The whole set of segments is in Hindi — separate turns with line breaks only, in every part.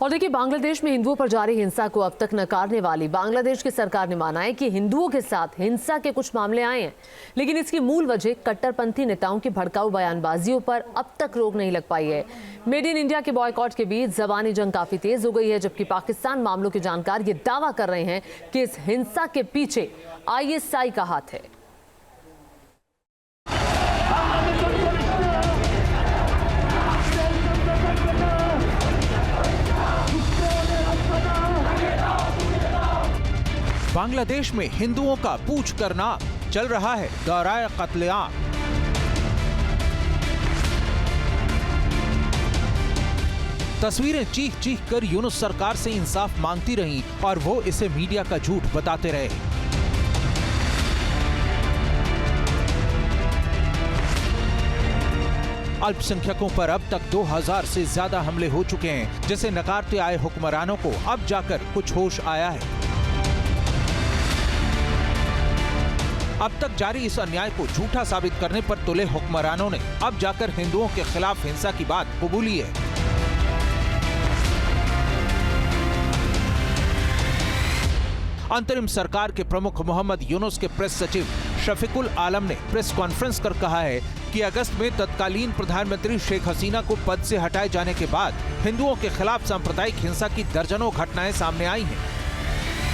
और देखिए, बांग्लादेश में हिंदुओं पर जारी हिंसा को अब तक नकारने वाली बांग्लादेश की सरकार ने माना है कि हिंदुओं के साथ हिंसा के कुछ मामले आए हैं, लेकिन इसकी मूल वजह कट्टरपंथी नेताओं की भड़काऊ बयानबाजियों पर अब तक रोक नहीं लग पाई है। मेड इन इंडिया के बॉयकॉट के बीच जबानी जंग काफी तेज हो गई है, जबकि पाकिस्तान मामलों के जानकार ये दावा कर रहे हैं कि इस हिंसा के पीछे ISI का हाथ है।
बांग्लादेश में हिंदुओं का पूछ करना चल रहा है दौराए कत्लेआम। तस्वीरें चीख चीख कर यूनुस सरकार से इंसाफ मांगती रहीं और वो इसे मीडिया का झूठ बताते रहे। अल्पसंख्यकों पर अब तक 2000 से ज्यादा हमले हो चुके हैं, जिसे नकारते आए हुक्मरानों को अब जाकर कुछ होश आया है। अब तक जारी इस अन्याय को झूठा साबित करने पर तुले हुक्मरानों ने अब जाकर हिंदुओं के खिलाफ हिंसा की बात कबूली है। अंतरिम सरकार के प्रमुख मोहम्मद यूनुस के प्रेस सचिव शफीकुल आलम ने प्रेस कॉन्फ्रेंस कर कहा है कि अगस्त में तत्कालीन प्रधानमंत्री शेख हसीना को पद से हटाए जाने के बाद हिंदुओं के खिलाफ सांप्रदायिक हिंसा की दर्जनों घटनाएं सामने आई हैं।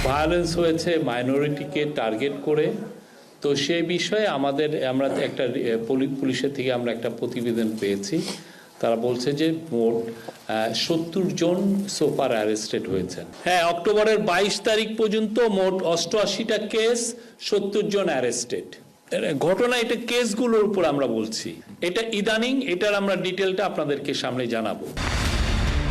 ভায়োলেন্স হয়েছে মাইনরিটিকে টার্গেট করে, তো সেই বিষয়ে আমরা একটা পুলিশের থেকে আমরা একটা প্রতিবেদন পেয়েছি। তারা বলছে যে মোট 70 জন সোফার অ্যারেস্টেড হয়েছেন। হ্যাঁ, অক্টোবরের 22 তারিখ পর্যন্ত মোট 88টা কেস, 70 জন অ্যারেস্টেড। ঘটনা এটা কেসগুলোর উপর আমরা বলছি, এটা ইদানিং, এটার আমরা ডিটেলটা আপনাদেরকে সামনে জানাবো।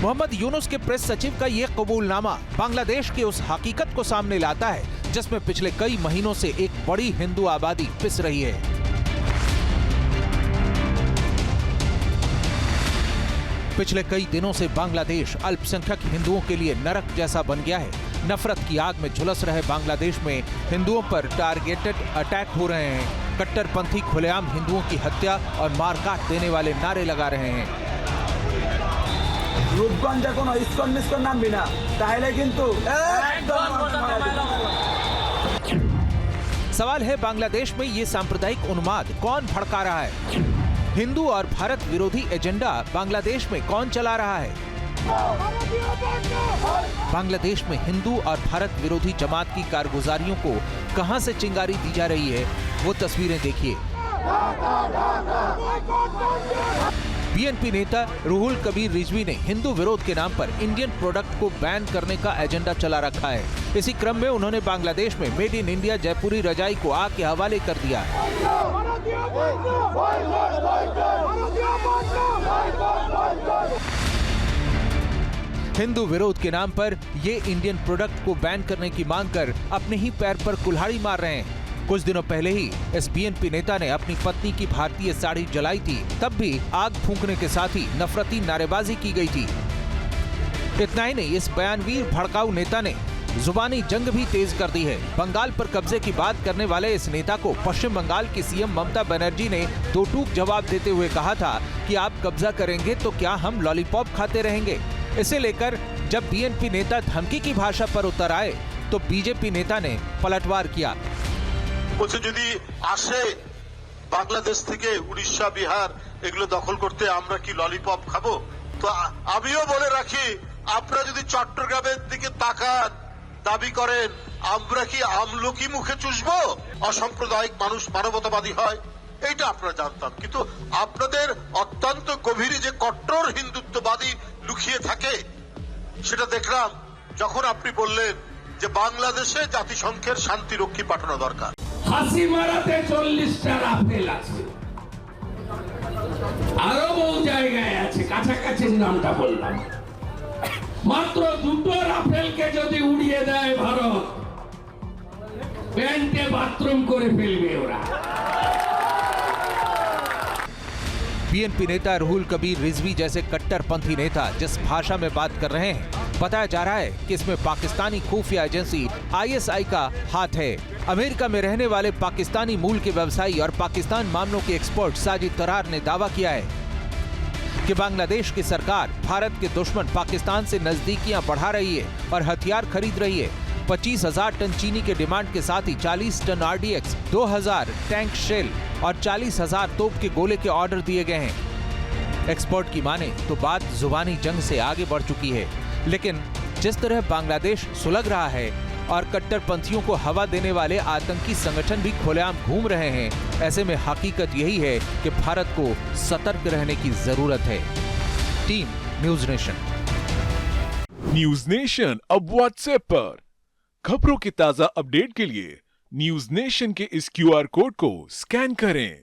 मोहम्मद यूनुस के प्रेस सचिव का ये कबूलनामा बांग्लादेश की उस हकीकत को सामने लाता है जिसमें पिछले कई महीनों से एक बड़ी हिंदू आबादी पिस रही है। पिछले कई दिनों से बांग्लादेश अल्पसंख्यक हिंदुओं के लिए नरक जैसा बन गया है। नफरत की आग में झुलस रहे बांग्लादेश में हिंदुओं पर टारगेटेड अटैक हो रहे हैं। कट्टरपंथी खुलेआम हिंदुओं की हत्या और मारकाट देने वाले नारे लगा रहे हैं।
रूपगंजे कोनो इस्कन मिस्कन नाम बिना ताहले किंतु
सवाल है, बांग्लादेश में ये सांप्रदायिक उन्माद कौन भड़का रहा है? हिंदू और भारत विरोधी एजेंडा बांग्लादेश में कौन चला रहा है? बांग्लादेश में हिंदू और भारत विरोधी जमात की कारगुजारियों को कहां से चिंगारी दी जा रही है, वो तस्वीरें देखिए। BNP नेता रूहुल कबीर रिजवी ने हिंदू विरोध के नाम पर इंडियन प्रोडक्ट को बैन करने का एजेंडा चला रखा है। इसी क्रम में उन्होंने बांग्लादेश में मेड इन इंडिया जयपुरी रजाई को आग के हवाले कर दिया। हिंदू विरोध के नाम पर ये इंडियन प्रोडक्ट को बैन करने की मांग कर अपने ही पैर पर कुल्हाड़ी मार रहे हैं। कुछ दिनों पहले ही इस BNP नेता ने अपनी पत्नी की भारतीय साड़ी जलाई थी, तब भी आग फूंकने के साथ ही नफरती नारेबाजी की गई थी। इतना ही नहीं, इस बयानवीर भड़काऊ नेता ने जुबानी जंग भी तेज कर दी है। बंगाल पर कब्जे की बात करने वाले इस नेता को पश्चिम बंगाल की CM ममता बनर्जी ने दो टूक जवाब देते हुए कहा था कि आप कब्जा करेंगे तो क्या हम लॉलीपॉप खाते रहेंगे। इसे लेकर जब BNP नेता धमकी की भाषा पर उतर आए तो BJP नेता ने पलटवार किया।
বলছে যদি আসে বাংলাদেশ থেকে উড়িষ্যা বিহার এগুলো দখল করতে আমরা কি ললিপপ খাবো? তো আমিও বলে রাখি, আপনারা যদি চট্টগ্রামের দিকে তাকান দাবি করেন আমরা কি আমলকি মুখে চুষবো? অসাম্প্রদায়িক মানুষ মানবতাবাদী হয় এইটা আপনারা জানতাম, কিন্তু আপনাদের অত্যন্ত গভীরে যে কট্টর হিন্দুত্ববাদী লুকিয়ে থাকে সেটা দেখলাম যখন আপনি বললেন যে বাংলাদেশে জাতিসংঘের শান্তিরক্ষী পাঠানো দরকার।
হাসি মারাতে 40টা রাফেল আছে, আরো বহু জায়গায় আছে, কাছাকাছি নামটা বললাম। মাত্র 2টো রাফেলকে যদি উড়িয়ে দেয় ভারত, প্যান্টে বাথরুম করে ফেলবে ওরা।
BNP नेता रूहुल कबीर रिजवी जैसे कट्टरपंथी नेता जिस भाषा में बात कर रहे हैं, बताया जा रहा है कि इसमें पाकिस्तानी खुफिया एजेंसी ISI का हाथ है। अमेरिका में रहने वाले पाकिस्तानी मूल के व्यवसायी और पाकिस्तान मामलों के एक्सपर्ट साजिद तरार ने दावा किया है कि बांग्लादेश की सरकार भारत के दुश्मन पाकिस्तान से नजदीकियां बढ़ा रही है और हथियार खरीद रही है। 25,000 टन चीनी के डिमांड के साथ ही 40 टन RDX, 2,000 टैंक शेल और 40,000 तोप के गोले के ऑर्डर दिए गए हैं। एक्सपर्ट की माने तो बात जुबानी जंग से आगे बढ़ चुकी है, लेकिन जिस तरह बांग्लादेश सुलग रहा है और कट्टरपंथियों को हवा देने वाले आतंकी संगठन भी खुलेआम घूम रहे हैं, ऐसे में हकीकत यही है कि भारत को सतर्क रहने की जरूरत है। Team news nation.
News nation अब व्हाट्सएप पर खबरों के ताजा अपडेट के लिए न्यूज नेशन के इस QR कोड को स्कैन करें।